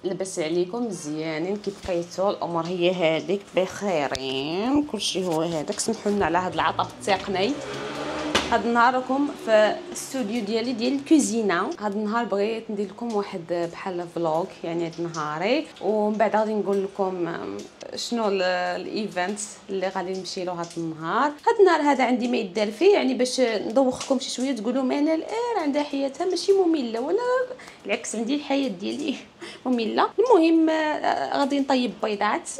لبس عليكم مزيانين كيف بقيتوا الامور هي هذيك بخيرين كلشي هو هذاك. سمحوا لنا على هذا العطب التقني. هذا النهار راكم في الاستوديو ديالي ديال الكوزينه. هذا النهار بغيت ندير لكم واحد بحال فلوغ يعني هذا نهاري، ومن بعد غادي نقول لكم شنو الايفنت اللي غادي نمشي له هذا النهار. هذا النهار هذا عندي ما يدار فيه يعني باش ندوخكم شي شويه تقولوا مانا الان عندها حياتها ماشي ممله، ولا العكس عندي الحياه ديالي ممله. المهم غادي نطيب بيضات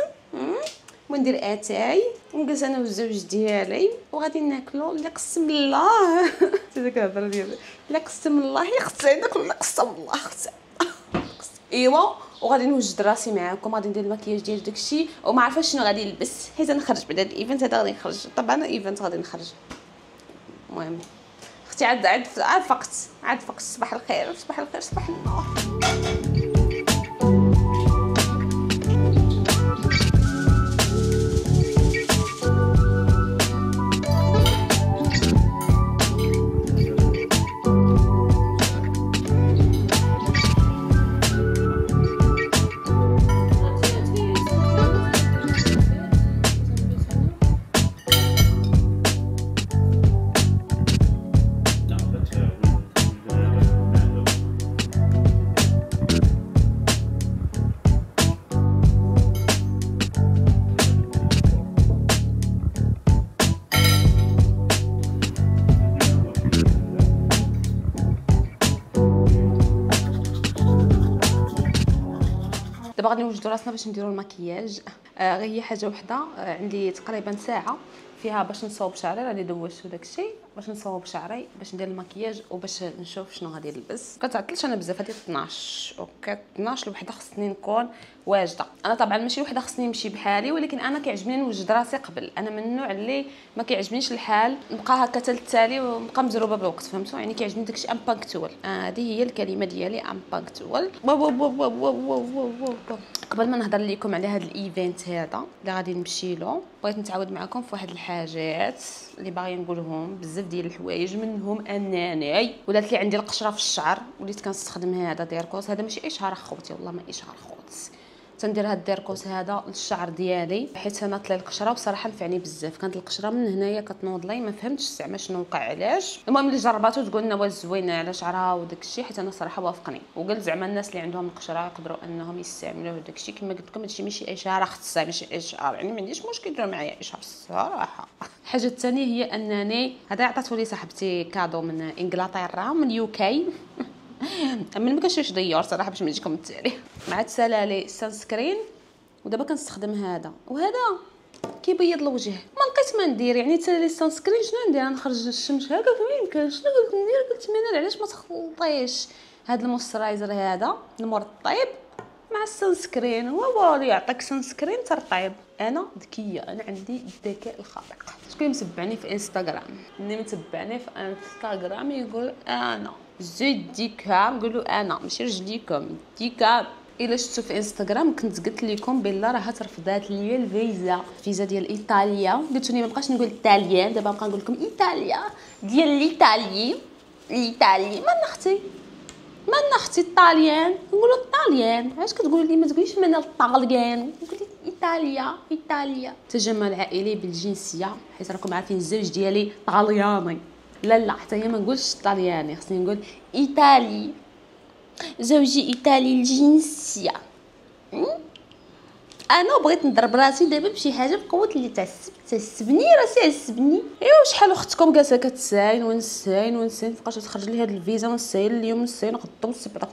وندير اتاي ونجلس انا والزوج ديالي وغادي ناكلو اللي قسم الله. هذاك الهضره ديال لا قسم الله يخص عندك ولا قسم الله خص. ايوا وغادي نوجد راسي معاكم، غادي ندير المكياج ديال داكشي وما عارفاش شنو غادي نلبس حيت نخرج بعد هذا الايفنت هذا غادي نخرج. طبعا الايفنت غادي نخرج. المهم اختي عاد فقت صباح الخير صباح الخير صباح النور. دابا غادي نوجدوا راسنا باش نديروا المكياج. غير هي حاجه وحده، عندي تقريبا ساعه فيها باش نصاوب شعري. راني دوزت داكشي باش نصاوب شعري باش ندير المكياج وباش نشوف شنو غادي نلبس. كتعطلش انا بزاف. هذه 12 اوكي 12 لوحده خصني نكون واجده. انا طبعا ماشي وحده خصني نمشي بحالي، ولكن انا كيعجبني نوجد راسي قبل. انا من النوع اللي ما كيعجبنيش الحال نبقى هكا حتى التالي ونبقى مزروبه بالوقت، فهمتوا يعني؟ كيعجبني داكشي امبانكتوال. هذه هي الكلمه ديالي امبانكتوال. قبل ما نهضر لكم على هذا الايفنت هذا اللي غادي نمشي له، بغيت نتعاود معكم في واحد الحاجات اللي باغي نقولهم. بزاف ديال الحوايج منهم انني ولات لي عندي القشره في الشعر وليت كنستخدم هذا ديركوس. هذا ماشي اشهار اخوتي، والله ما اشهار خوتي. تندير هاد الديركوس هذا للشعر ديالي حيت انا طلع القشره وصراحه نفعني بزاف. كانت القشره من هنايا كتنوض لي، ما فهمتش زعما شنو وقع علاش. المهم اللي جرباتو تقول لنا واش زوينه على شعرها وداك الشيء، حيت انا صراحه وافقني. وقال زعما الناس اللي عندهم القشره يقدروا انهم يستعملوه داك الشيء. كما قلت لكم هادشي ماشي اشاره خاصه، ماشي اشاره يعني ما عنديش مشكل يديروا معايا اشاره الصراحه. الحاجه الثانيه هي انني هذا عطاتو لي صاحبتي كادو من انجلترا من يو كي. من ما كنشريش ديور صراحه باش ما نجيكم التالي. مع تسالالي سانسكرين ودابا كنستخدم هذا، وهذا كيبيض الوجه. ما لقيت ما ندير يعني تسالالي سانسكرين شنو ندير؟ نخرج الشمس هكا ما يمكنش. شنو قلت ندير؟ قلت منال علاش ما تخلطيش هذا المويسترايزر هذا المرطب مع السانسكرين؟ هو اللي يعطيك سانسكرين ترطيب. انا ذكيه، انا عندي الذكاء الخارق. شكون متبعني في انستغرام؟ اللي متبعني في انستغرام يقول انا زيد ديكا، نقولوا انا ماشي رجليكم ديكا. الا شفتوا في انستغرام كنت قلت لكم بلا راه ترفضات ليا الفيزا ديال ايطاليا. قلتوني ما بقاش نقول ايطاليان، دابا نبقى نقول لكم ايطاليا ديال الايطالي. من اختي الطاليان نقولوا الطاليان. علاش كتقولوا لي ما تقوليش من الطاليان؟ قولي ايطاليا. تجمع العائلي بالجنسيه حيت راكم عارفين الزوج ديالي طالياني. لا حتى هي ما نقولش طالياني، خصني نقول ايطالي. زوجي ايطالي الجنسيه. انا بغيت نضرب راسي دابا بشي حاجه بقوه اللي تعسبني راسي عسبني. ايوا شحال اختكم جالسه كتساين ونساين فبقات تخرج لي هاد الفيزا ونساين اليوم نساين غدا والسبت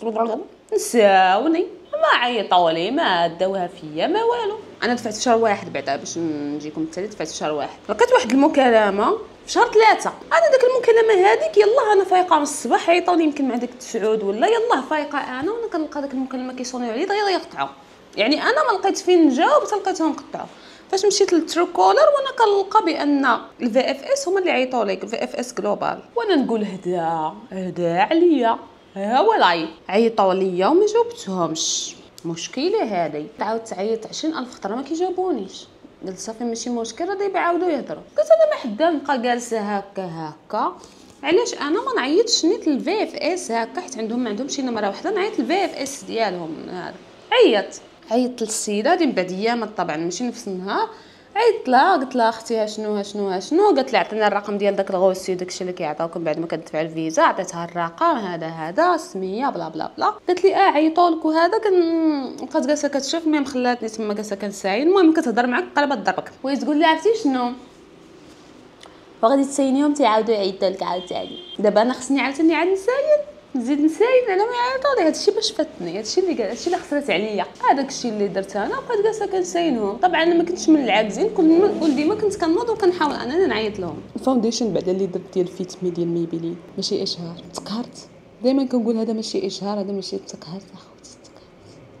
غدا نساوني. ما عيطوا لي ما داوها فيا ما والو. انا دفعت في شهر واحد بعدا باش نجيكم التالي. دفعت في شهر واحد. لقيت واحد المكالمه في شهر 3. انا داك المكالمه هذيك يلاه انا فايقه من الصباح عيطوني يمكن مع داك التسعود ولا يلاه فايقه انا وانا كنلقى داك المكالمه كيصونيو عليا دغيا يقطعوا. يعني انا ما لقيت فين نجاوب حتى لقيتهم قطعوا. فاش مشيت للترو كولر وانا كنلقى بان الفي اف اس هما اللي عيطوا لك، في اف اس جلوبال. وانا نقول هدا عليا ها ولاي عيطوا ليا وما جاوبتهمش. مشكله هذه. تعاودت تعيط 20000 خطره ما كيجاوبونيش. قلت صافي ماشي مشكل غادي يعاودوا يهضروا. قلت انا ما حدا نبقى جالسه هكا علاش انا ما نعيطش نيت للفي اف اس هكا، حيت ما عندهمش شي نمره واحده، نعيط للفي اف اس ديالهم. هذا عيطت للسيده هذه من بعد ايامات طبعا ماشي نفس النهار. عيطت لها قلت لها اختي شنو قالت لي عطينا الرقم ديال داك الغوسي داكشي اللي كيعطاوكم بعد ما كتدفع الفيزا. عطيتها الرقم هذا السميه بلا بلا بلا. قالت لي عيطوا لك وهذا بقات جالسه كتشوف. المهم خلاتني تما جالسه كنساين. المهم كتهضر معاك قلبه تضربك وتقول لي عرفتي شنو وغادي تساينيهم تيعاودوا يعيطوا لك عاوتاني. دابا انا خصني عاوتاني عاد نزيد نساين على ما يعيطوا لي. هادشي باش فاتني، هادشي اللي خسرت عليا. هذاك الشيء اللي درت انا بقيت جالسه كنساينهم. طبعا انا ما كنتش من العاجزين، كل ديما كنت كنوض وكنحاول انني نعيط لهم. الفاونديشن بعدا اللي درت ديال فيتمي ديال ميبيلين ماشي اشهار، تقهرت. دائما كنقول هذا ماشي اشهار، هذا ماشي تقهرت اخوتي.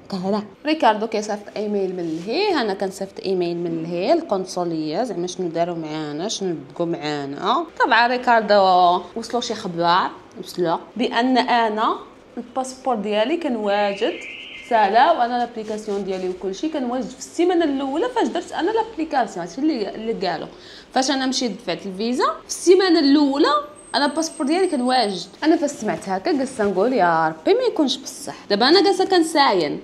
قهره. ريكاردو كيصيفط ايميل من لهيه، انا كنصيفط ايميل من لهيه القنصليه زعما شنو داروا معانا، شنو بدقوا معانا. طبعا ريكاردو وصلوا شي خبار بان انا الباسبور ديالي كان واجد سالا، وانا لابليكاسيون ديالي وكلشي كان واجد في السيمانه الاولى فاش درت انا لابليكاسيون. هادشي اللي قالوا فاش انا مشيت دفعت الفيزا في السيمانه الاولى انا الباسبور ديالي كان واجد. انا فاش سمعت هكا جالسه نقول يا ربي ما يكونش بصح. دابا انا جالسه كنساين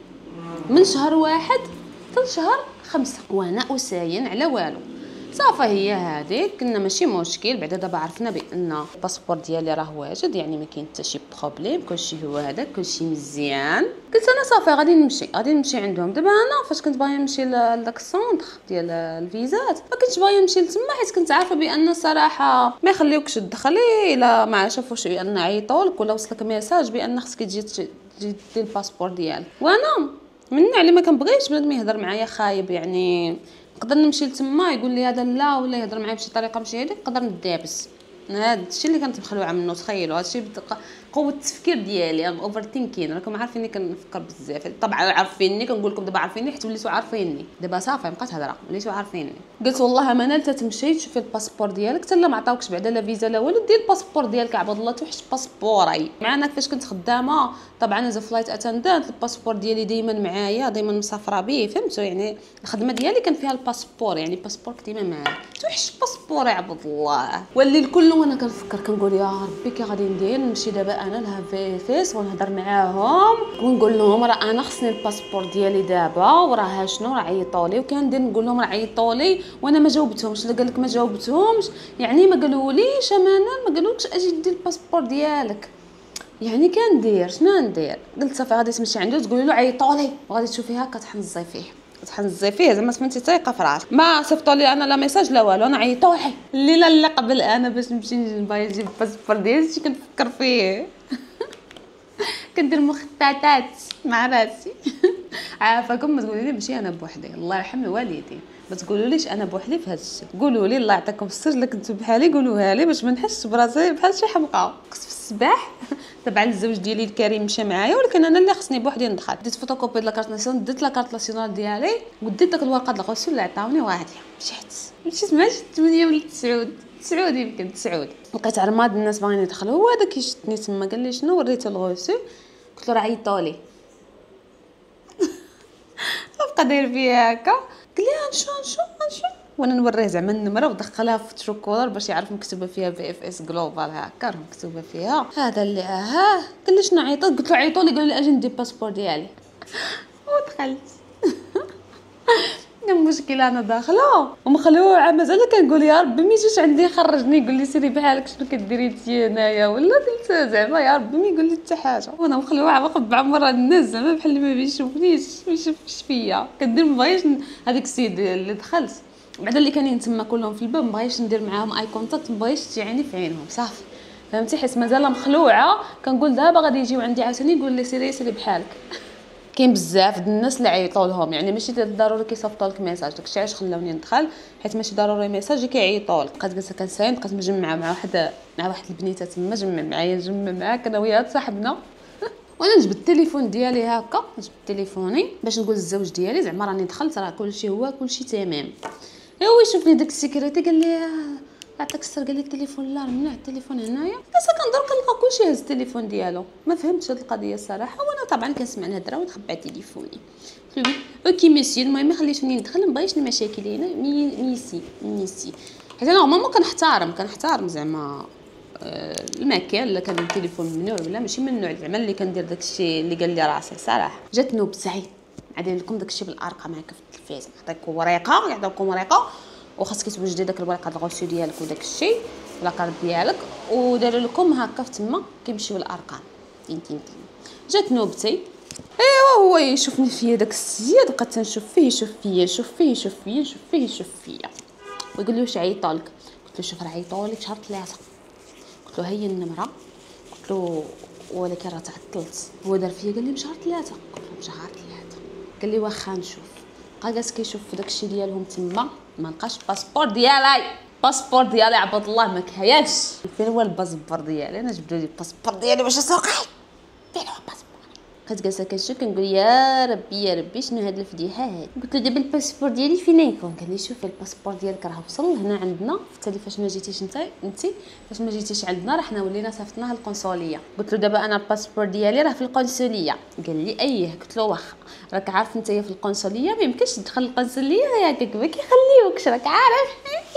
من شهر 1 حتى شهر 5 وانا اساين على والو. صافا هي هذه كنا ماشي مشكل. بعدا دابا عرفنا بان الباسبور ديالي راه واجد، يعني ما كاين حتى شي بروبليم، كلشي هو هذا، كلشي مزيان. قلت انا صافي غادي نمشي عندهم. دابا انا فاش كنت باغيه نمشي لداك السونتر ديال الفيزات ما كنتش باغيه نمشي لتما، حيت كنت عارفه بان الصراحه ما يخليوكش تدخلي الا ما شافوش بان عيطولك ولا وصلك ميساج بان خصك تجي دير الباسبور ديالك. وانا من اللي ما كنبغيش بنادم يهضر معايا خايب، يعني نقدر نمشي لتما يقول لي هذا لا ولا يهضر معايا بشي طريقه ماشي هذيك نقدر ندابس. هذا الشيء اللي كنت مخلوعه منه. تخيلوا هذا الشيء قوه التفكير ديالي، اوفر ثينكين. راكم عارفيني كنفكر بزاف. طبعا عارفيني كنقول لكم دابا عارفيني حيت وليتوا عارفيني. دابا صافي بقات هضره وليتوا عارفيني. قلت والله ما نال تمشي تشوفي الباسبور ديالك حتى لا ما عطاوكش بعدا لا فيزا لا والو. دير الباسبور ديالك عباد الله توحش باسبوري معنا. فاش كنت خدامه طبعا از فلايت اتندنت الباسبور ديالي دائما معايا، دائما مسافره به، فهمتوا؟ يعني الخدمه ديالي كان فيها الباسبور، يعني الباسبور ديما معايا. توحش باسبوري عباد الله. واللي الكل وانا كنفكر كنقول يا ربي كي غادي ندير نمشي دابا انا لها فيس ونهضر معاهم ونقول لهم راه انا خصني الباسبور ديالي دابا وراه شنو راه عيطوا لي. وكندير نقول لهم راه عيطوا لي وانا ما جاوبتهمش. اللي قال لك ما جاوبتهمش يعني ما قالوليش امانه، ما قالولكش اجي دير الباسبور ديالك. يعني كندير شنو ندير؟ قلت صافي غادي تمشي عنده تقولي له عيطوا لي وغادي تشوفيها كتحنزي فيه زعما سميتي ثقه في راسك. ما صيفطوا لي انا لا ميساج لا والو، انا عيطوا لي الليله اللي قبل انا باش نمشي نبغي نجيب الباسبور ديالي كنفكر فيه كندير مخططات مع راسي. عافاكم ما تقولوا لي ماشي انا بوحدي، الله يرحم الوالدين. ما تقولوليش انا بوحدي في هذا الشيء. قولوا لي الله يعطيكم السر اللي كنتو بحالي قولوها لي باش ما نحسش براسي بحال شي حمقى. قص في الصباح تبع الزوج ديالي الكريم مشى معايا، ولكن انا اللي خصني بوحدي ندخل. ديت فوتوكوبي د لاكارت ناسيونال، ديت لاكارت ناسيونال ديالي وديت داك الورقه د الغسل اللي عطاوني وغادي مشيت مع 8 ولا 9 يمكن 9. لقيت عرماد الناس باغيين يدخلوا. هو هذا كيشدني تما قال لي شنو، وريته الغسل قلت له راه عيطوا لي. بقى داير فيا هكا قال لي نشوف وانا نوريه زعما النمره ودخلها في تروكولر باش يعرف مكتوبه فيها في اف اس جلوبال هكا مكتوبه فيها. هذا اللي قال لي شنو عيطت؟ قلت له عيطوا لي قال لي اجي ندير الباسبور ديالي ودخلت. كان مشكله انا داخله ومخلوعه مازال كنقول يا ربي ما يجيش عندي يخرجني يقول لي سيري بحالك شنو كديري انتي هنايا، ولا قلت زعما يا ربي ما يقول لي حتى حاجه وانا مخلوعه واقف مع الناس زعما بحال ما بيشوفنيش ما يشوفش فيا. كندير مبغيش هذيك السيد اللي دخلت بعدا اللي كانين تما كلهم في الباب مبغيش ندير معاهم اي كونتاكت، مبغيش تعيني في عينهم صافي فهمتي، حيت مازال مخلوعه. كنقول دابا غادي يجيو عندي عاوتاني يقول لي سيري بحالك. كاين بزاف د الناس اللي عيطوا لهم، يعني ماشي ضروري كيصيفطوا لك ميساج. داكشي علاش خلاوني ندخل حيت ماشي ضروري ميساج كيعيطوا لك. بقيت جالسه كنساين، بقيت مجمعه مع واحد البنيته تما جمع معاك انا وياها صاحبنا. وانا نجبد التليفون ديالي هكا، نجبد تليفوني باش نقول للزوج ديالي زعما راني دخلت راه كلشي هو كلشي تمام. هو يشوفني داك السيكوريتي قال لي عطاك السر، قال لي التليفون لا ممنوع التليفون هنايا. بس كنضرب كنلقى كلشي هز التليفون ديالو. ما فهمتش هاد القضيه الصراحه، وانا طبعا كنسمع الهضره ونخبع تليفوني. اوكي ميسي المهم ما خليتوني ندخل، ما بغيتش المشاكل هنا ميسي حيت انا ما كنحترم زعما المكان، لا كان التليفون ممنوع ولا ماشي ممنوع، زعما اللي كندير داكشي اللي قال لي راسي صراحه. جات نوبتي غادي لكم داكشي بالارقام هكا في التلفاز، نعطيكم ورقه، يعطيوكم ورقه وخاصك توجدي داك الورقه د الغوسو ديالك وداكشي ولا كارت ديالك، وداروا لكم هكا في تما كيمشيو الارقام تين تين تين. جات نوبتي ايوا هو يشوفني فيا داك السيد، بقيت تنشوف فيه يشوف فيا يشوف فيه يشوف فيا يشوف فيه يشوف فيا، ويقول لي واش عيطولك؟ قلت له شوف راه عيطولي في شهر 3. قلت له هي النمره، قلت له ولكن راه تعطلت. هو دار فيا قال لي بشهر 3، قلت له بشهر 3. قال لي واخا نشوف. بقى جالس كيشوف في داكشي ديالهم تما، ما لقاش الباسبور ديالي. الباسبور ديالي عباد الله ما كاينش. فين هو الباسبور ديالي؟ انا جبدوا لي الباسبور ديالي واش اسوقي، فين هو الباسبور؟ بقيت جالسه كنشوف كنقول يا ربي يا ربي شنو هاد الفضيحه هادي. قلت له دابا الباسبور ديالي فين يكون؟ قال لي شوف الباسبور ديالك راه وصل هنا عندنا، حتى فاش ما جيتيش انت فاش ما جيتيش عندنا راه حنا ولينا صيفطناه للقنصليه. قلت له دابا انا الباسبور ديالي راه في القنصليه. قال لي اييه. قلت له واخا راك عارف نتايا في القنصليه ما يمكنش تدخل القنصليه غير هكاك ما كيخليوكش، راك عارف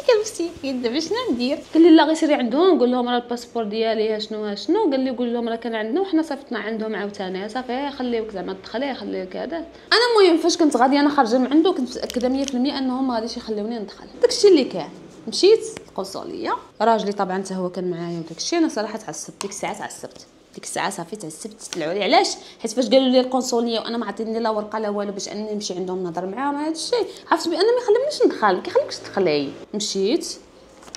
كنمسكين دابا شنو ندير؟ قال لي لا غير سيري عندهم قول لهم راه الباسبور ديالي شنو شنو. قال لي قول لهم راه كان عندنا وحنا صيفطنا عندهم عاوتاني صافي خليوك زعما تدخلي خليوك هذا. انا المهم فاش كنت غاديه انا خارجه من عنده كنت متاكده 100% انهم ما غاديش يخليوني ندخل. داكشي اللي كان مشيت القنصليه، راجلي طبعا حتى هو كان معايا وداكشي. انا صراحه تعصبت ديك الساعه، ديك الساعه صافي تعسبت طلعوا لي. علاش؟ حيت فاش قالوا لي القنصليه وانا ما عطيني لا ورقه لا والو باش انني نمشي عندهم نهضر معاهم هذا الشيء، عرفت بان ما يخلونيش ندخل، ما كيخليكش تدخلي. مشيت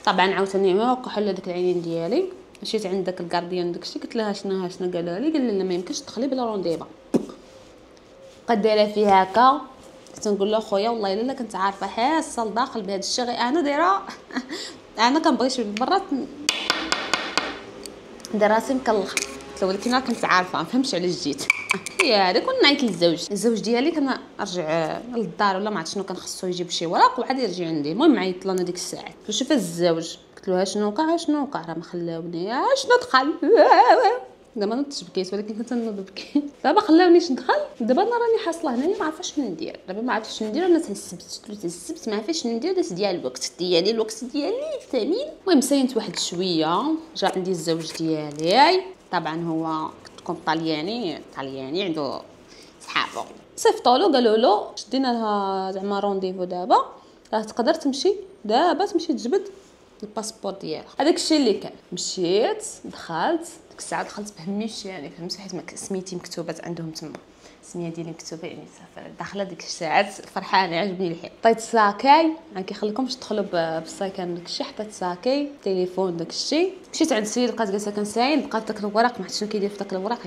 طبعا عاوتاني ما وقعوا على داك العينين ديالي. مشيت عند داك الكارديان داكشي قلت لها شنو قالوا لي؟ قال لي لا ما يمكنش تدخلي بلا رونديفا. بقات دايره فيها هكا. كنت نقول له خويا والله الا كنت عارفه حاسه لداخل بهذا الشيء غير انا دايره انا كنبغي شي مرات ندير راسي مكلخه. ولكن انا كنت عارفه ما فهمتش علاش جيت. هي هذاك كنت نعيط للزوج ديالي كنرجع للدار ولا ما عرفت شنو كان خصو يجيب شي ورق وعاد يرجع عندي. المهم عيطت له انا ديك الساعه شوف الزوج قلت له شنو وقع راه ما خلاوني شنو دخل دابا انا تبكيت ولكن كنت نبكي. دابا خلاونيش ندخل. دابا انا راني حاصله هنايا ما عارفه شنو ندير. دابا ما عرفتش شنو ندير. انا تهسبت ما عرفتش شنو ندير. دات ديال الوقت ديالي الثمين. المهم ساينت واحد شويه جا عندي الزوج ديالي طبعا هو كنت طالياني عنده صحابه صيفطوا قالوا له شدينا لها زعما رونديفو دابا راه تقدر تمشي دابا تمشي تجبد الباسبور ديالها. هذاك الشيء اللي كان. مشيت دخلت ديك الساعه دخلت بهميش يعني فهمت حيت سميتي مكتوبه عندهم تما السميه ديالي مكتوبه يعني صافي داخله ديك الساعات فرحانه عجبني الحال. عطيت ساكاي ما كيخليكمش تدخلوا بالساكن داك الشيء. حطيت ساكاي تليفون داك الشيء. مشيت عند السيد بقات جالسه كنساين بقات داك الورق ما عرفتش شنو كيدير في داك الورق.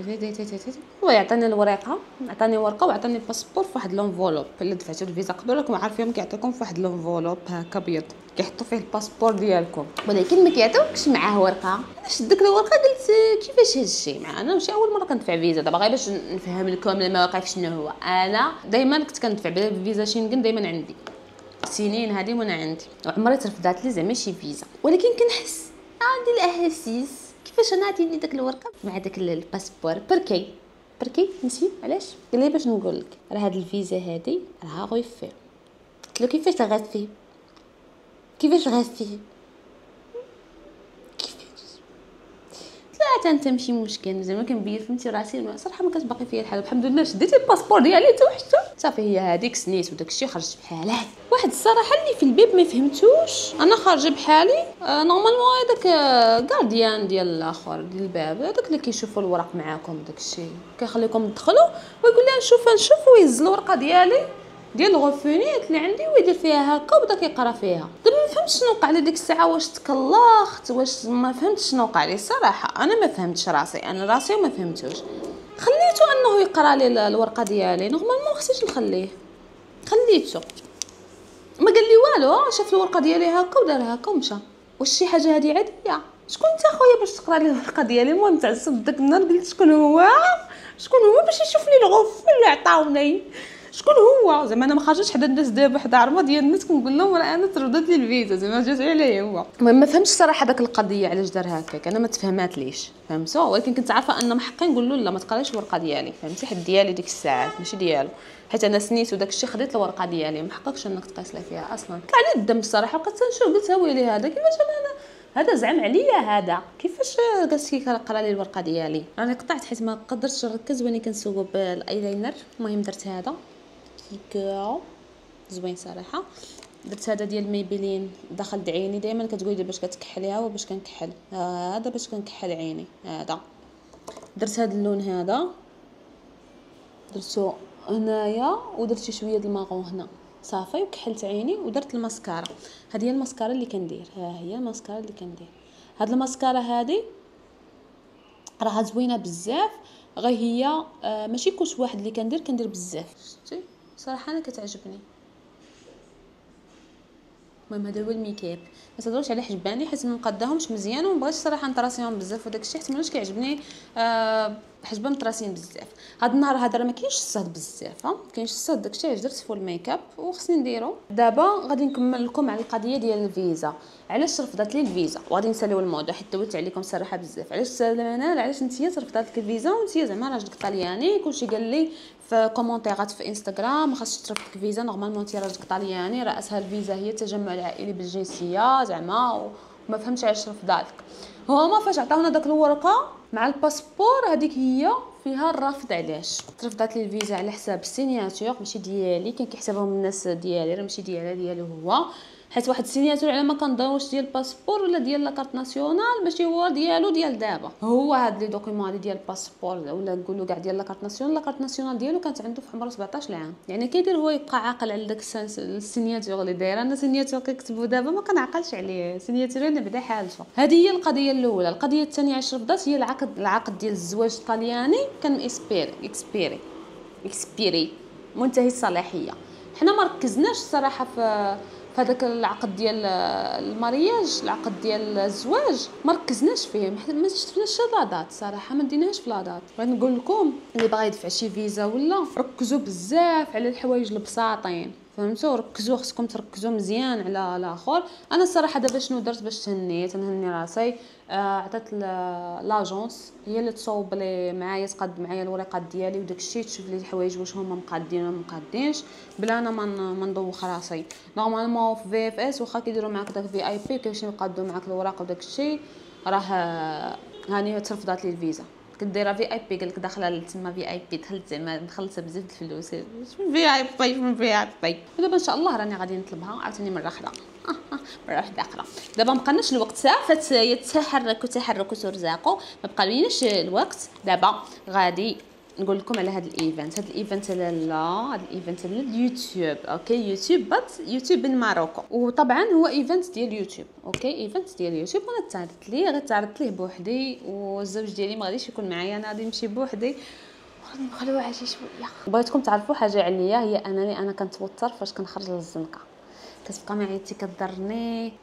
هو يعطيني الورقه عطاني ورقه وعطاني الباسبور في واحد لونفولوب اللي دفعتو الفيزا قبل راكم عارفين كيعطيكم في واحد لونفولوب هكا بيض كيحطوا فيه الباسبور ديالكم ولكن ما كيعطيوكش معاه ورقه. انا شدت ديك الورقه قلت كيفاش هذا الشيء معنا ماشي اول مره كندفع فيزا. دابا غير باش نفهم لكم المواقف شنو هو. انا دائما كنت كندفع بفيزا شينغن دائما عندي سنين هذه وانا عندي وعمري ترفضات لي زعما شي فيزا. ولكن كنحس عندي الاحاسيس كيفاش انا عطيني داك الورقه مع داك الباسبور بركي نسيت علاش. قال لي باش نقول لك راه هاد الفيزا هذه راه غير فيه. قلت له كيفاش غاد فيه لا انت ماشي مشكل زعما كنبين فهمتي راسي صراحه ما كانش باقي فيا الحال. الحمد لله شديت الباسبور ديالي حتى وحده صافي هي هذيك سنيت وداك الشيء خرجت بحالها. واحد الصراحه اللي في الباب ما فهمتوش. انا خارجه بحالي نورمالمون هذاك غارديان ديال الاخر ديال الباب هذاك اللي كيشوفوا الورق معاكم داك الشيء كيخليكم تدخلوا ويقول لي نشوف ويهز الورقه ديالي ديال الغوفونيت اللي عندي ويدير فيها هكا وبدا كيقرا فيها. دابا ما فهمتش شنو وقع لي ديك الساعه. واش تكلخت واش ما فهمتش شنو وقع لي صراحه. انا ما فهمتش انا راسي وما فهمتوش. خليته انه يقرا لي الورقه ديالي نورمالمون ما خصنيش نخليه. خليته ما قال لي والو. شاف الورقه ديالي هكا ودار هكا ومشى. واش شي حاجه هذه عاديه؟ شكون انت خويا باش تقرا لي الورقه ديالي؟ المهم تعصبت داك النهار قلت شكون هو باش يشوف لي الغوف اللي عطاوني شكون هو. زعما انا ما خرجتش حدا الناس دابا حدا عرمه ديال الناس كنقول لهم راه انا تردت لي الفيزا زعما جات عليه هو. المهم ما فهمتش صراحه داك القضيه علاش دار هكاك. انا ما تفهمات ليش فهمتوا. ولكن كنت عارفه ان ما حقي نقول له لا ما تقرايش الورقه ديالي فهمتي حيت ديالي ديك الساعات ماشي ديالو. حيت انا سنيت وداك الشيء خديت الورقه ديالي ما حقكش انك تقيس لي فيها اصلا. طلع لي الدم الصراحه بقيت نشوف قلت ويلي هذا كيفاش انا هذا زعم عليا هذا كيفاش قالتي كنقرا لي الورقه ديالي. راني قطعت حيت ما قدرتش نركز واني كنسوق بالايلاينر. المهم درت هذا كيكا زوين صراحه. درت هذا ديال ميبلين داخل عيني. دائما كتقولي لي باش كتكحليها وباش كنكحل هذا باش كنكحل عيني. هذا درت هذا اللون هذا درتو هنايا ودرت شويه د الماغون هنا صافي وكحلت عيني ودرت الماسكارا. هذه هي الماسكارا اللي كندير. ها هي الماسكارا اللي كندير. هاد الماسكارا هذه راها زوينه بزاف غير هي ماشي كلش واحد اللي كندير بزاف. شفتي صراحه انا كتعجبني. المهم هذا هو الميكاب. ما تهضروش على حجباني حيت ما مقداهمش مزيان وما بغيتش صراحه نطراسيهم بزاف وداك الشيء حيت ماناش كيعجبني حجبه مطراسين بزاف. هذا النهار هذا راه ما كاينش الصهد بزاف ما كاينش الصهد داك الشيء علاش درت فول ميكاب وخصني نديرو. دابا غادي نكمل لكم على القضيه ديال الفيزا. علاش رفضت لي الفيزا وغادي نساليو الموضوع حيت دوزت عليكم صراحه بزاف. علاش سالمانه علاش نتيا رفضت لك الفيزا وانتيا زعما راجلك طلياني. كلشي قال لي في كومونتيرات في انستغرام ما خاصش ترفض لك الفيزا نورمالمون انت راجلك طلياني راه اسهل فيزا هي التجمع العائلي بالجنسيه زعما وما فهمتش علاش رفضالك. هما فاش عطاونا داك الورقه مع الباسبور هذيك هي فيها الرفض. علاش ترفضات لي الفيزا؟ على حساب السيناتور ماشي ديالي. كاين كيحسبهم الناس ديالي راه ماشي ديالها ديالو هو. حيت واحد السيناتور على ما كنظن واش ديال الباسبور ولا ديال لاكارت ناسيونال ماشي هو ديالو ديال دابا. هو هاد لي دوكيومون هادي ديال الباسبور ولا نقولوا كاع ديال لاكارت ناسيونال. لاكارت ناسيونال ديالو كانت عنده في عمره 17 عام. يعني كيدير هو يبقى عاقل على داك السيناتور اللي دايره. انا سيناتور كيكتبوا دابا ما كنعقلش عليه. سيناتور انا بدا حالته. هذه هي القضيه الاولى. القضيه الثانيه علاش رفضات هي العقد ديال الزواج الطلياني كان اكسبيري منتهي الصلاحيه. حنا ما ركزناش الصراحه في هذاك العقد ديال المارياج. العقد ديال الزواج ما ركزناش فيه حيت ما شفناش لاضات صراحه ما ديناهاش في لاضات. بغيت نقول لكم اللي باغي يدفع شي فيزا ولا ركزوا بزاف على الحوايج البساطين فهمتوا. ركزوا خصكم تركزوا مزيان على الاخر. انا الصراحه دابا شنو درت باش تنهني راسي عطات لاجونس هي اللي تصوب لي معايا تقاد معايا الورقات ديالي وداك الشيء تشوف لي الحوايج واش هما مقادين ولا مقادينش بلا انا ما ندوخ راسي. نورمالمون في في اف اس واخا كيديروا معاك داك في اي بي كيمشيو يقادوا معاك الوراق وداك الشيء راه هاني ترفضات لي الفيزا. كديرها في اي بي قالك داخله تما في اي بي دخلت زعما مخلصه بزاف د الفلوس في اي بي من في اي بي. ودابا ان شاء الله راني غادي نطلبها عاوتاني مره اخرى مره واحده اخرى. دابا مابقالناش الوقت سافت يتحركوا ترزاقوا ما بقاليناش الوقت. دابا غادي نقول لكم على هذا الايفنت. هذا الايفنت لا هذا الايفنت اليوتيوب اوكي يوتيوب من ماروكو. وطبعا هو ايفنت ديال يوتيوب اوكي ايفنت ديال يوتيوب. وانا تعرضت ليه غتعرضت ليه بوحدي والزوج ديالي ما غاديش يكون معايا. انا غادي نمشي بوحدي غادي نخلوها عاجي شويه. بغيتكم تعرفوا حاجه عليا هي انني انا كنتوتر فاش كنخرج للزنقه. كتبقى معيتي كضرني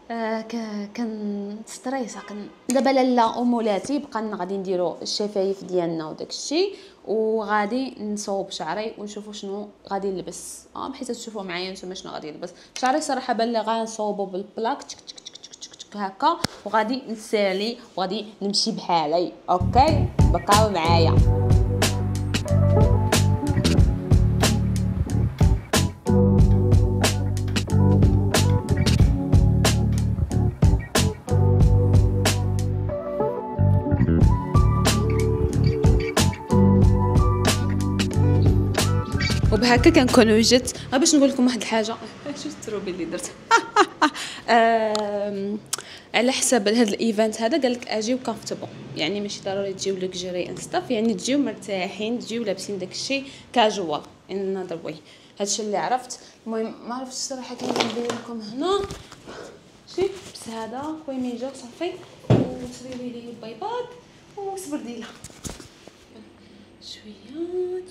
ستريسا دابا لاله امولاتي بقى غادي نديرو الشفايف ديالنا وداك الشيء وغادي نصوب شعري ونشوفوا شنو غادي نلبس بحيث تشوفوا معايا نتوما شنو غادي نلبس. شعري صراحه بان لي غنصوبو بالبلاك هكا وغادي نسالي وغادي نمشي بحالي اوكي. بقاو معايا. وبهكا كنكون وجدت باش نقول لكم واحد الحاجه. شو التروبي اللي درت على حساب هذا الايفنت هذا قال لك اجيو كونفورتبل يعني ماشي ضروري تجيو لكجري اند ستاف يعني تجيو مرتاحين تجيو لابسين داك الشيء كاجوال ان انذر واي. هادشي اللي عرفت. المهم ما عرفتش الصراحه كيف ندير لكم هنا شي بس هذا خويا ميجا صافي وتريوي لي البيضات وصبر ديالها شويه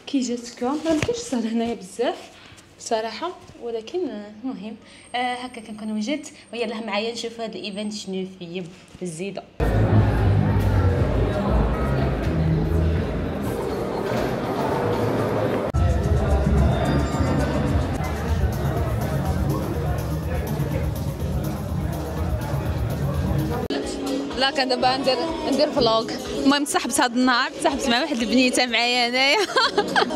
كي جاتكم راه مكاينش الصهد هنايا بزاف صراحه ولكن المهم هكا كنكون وجدت ويلا معايا نشوف هذا الايفنت شنو فيه الزيده. لا كان دابا ندير فلوغ. المهم تصاحبت هذا النهار، تصاحبت مع واحد البنيته معايا هنايا.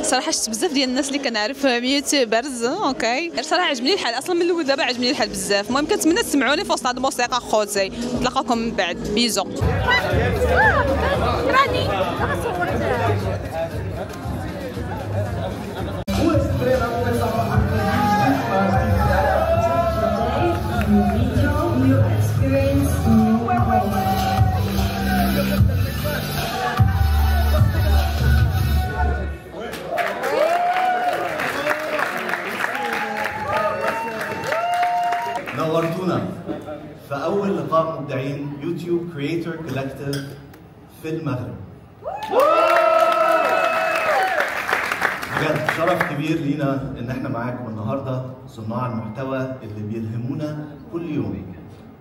صراحه شفت بزاف ديال الناس اللي كنعرفهم يوتيوبرز. اوكي صراحه عجبني الحال اصلا من الاول، دابا عجبني الحال بزاف. المهم كنتمنى تسمعوني في وسط هذه الموسيقى خوتي. نتلاقاكم من بعد، بيزو. نورتونا في أول لقاء مبدعين يوتيوب كرييتور كولكتيف في المغرب. بجد شرف كبير لينا إن احنا معاكم النهارده، صناع المحتوى اللي بيلهمونا كل يوم.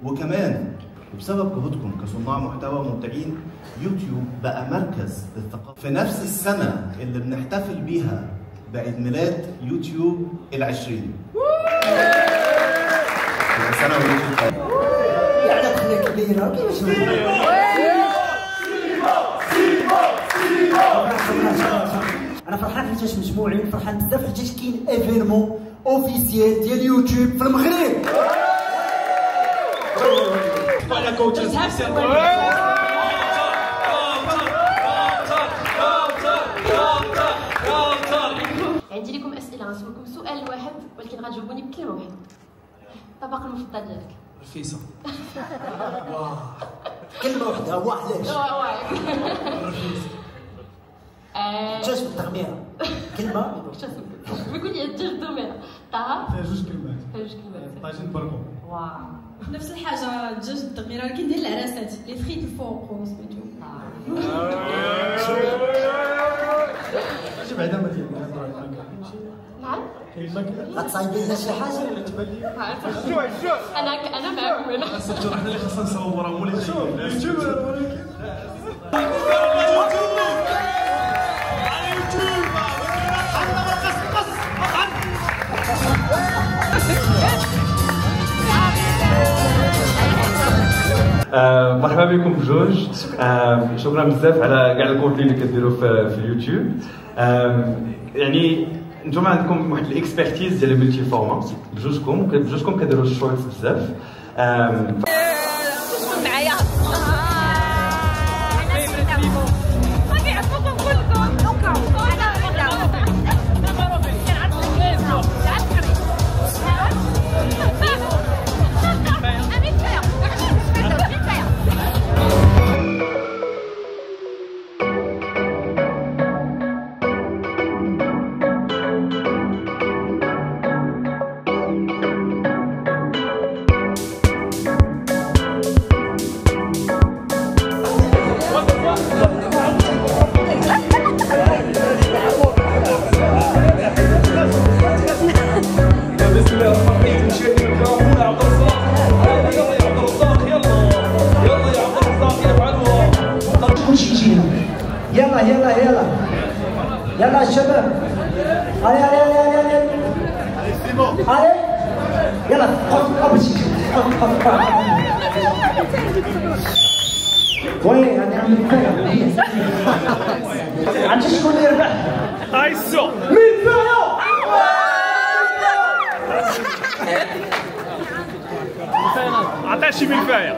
وكمان وبسبب جهودكم كصناع محتوى مبدعين، يوتيوب بقى مركز للثقافة. في نفس السنة اللي بنحتفل بيها بعيد ميلاد يوتيوب ال20. سنة ويوتيوب يعني خليك كبيرة كيفاش انا فرحان حيتاش مجموعين، فرحان بزاف حيتاش كاين ايفينمون اوفيسيال ديال يوتيوب في المغرب. عندي لكم اسئله، غنسولكم سؤال واحد ولكن غتجاوبوني بكلمه واحده. الطبق المفضل ديالك؟ رفيسة. واو كلمة واحدة. هو علاش؟ رفيسة. الدجاج بالتغميرة. كلمة؟ بيقول لي الدجاج بالتغميرة. طه؟ فيها جوج كلمات. طاجين بركو. واو. نفس الحاجة الدجاج بالتغميرة، ولكن ديال العراسات، لي فريت الفوق وسميتو. شي بعدا ما كاين. نعم؟ غتصايبي لنا شي حاجة ولا تبان لي؟ أنا معكم هنا. صافي حنا اللي خاصنا نصوروا هما اللي جايين. مرحبا بكم بجوج. شكرا بزاف على كاع الكونتي اللي كديروا في اليوتيوب. يعني نتوما عندكم واحد الاكسبرتيز ديال الملتي فورما بجوجكم كديروا الشورتس بزاف. معايا يلا يلا يلا يلا الشباب. علي علي علي علي علي علي يلا وين هذه عم نتفاهم. عرفتي شكون اللي ربح؟ ايسو مين فيا؟ عطاه شي ملفايه.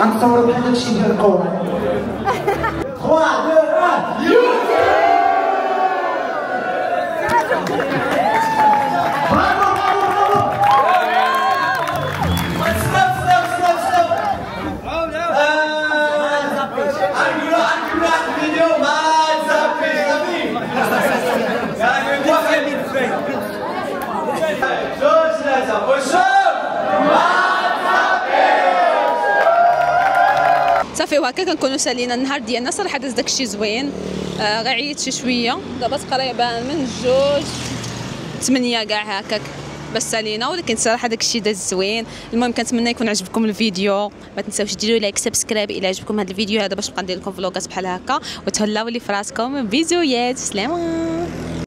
غنصوروا بحال هادشي ديال الكورة. 3 2 صافي وهكا كنكونوا سالينا النهار ديالنا. صراحه داز داكشي زوين. غير عييت شويه. دابا تقريبا من 2 8 كاع هكاك بس سالينا، ولكن صراحه داكشي داز زوين. المهم كنتمنى يكون عجبكم الفيديو، ما تنساوش ديروا لايك سبسكرايب الى عجبكم هذا الفيديو هذا باش نبقى ندير لكم فلوقات بحال هكا. وتهلاو لي فراسكم. بيزويات، سلامه.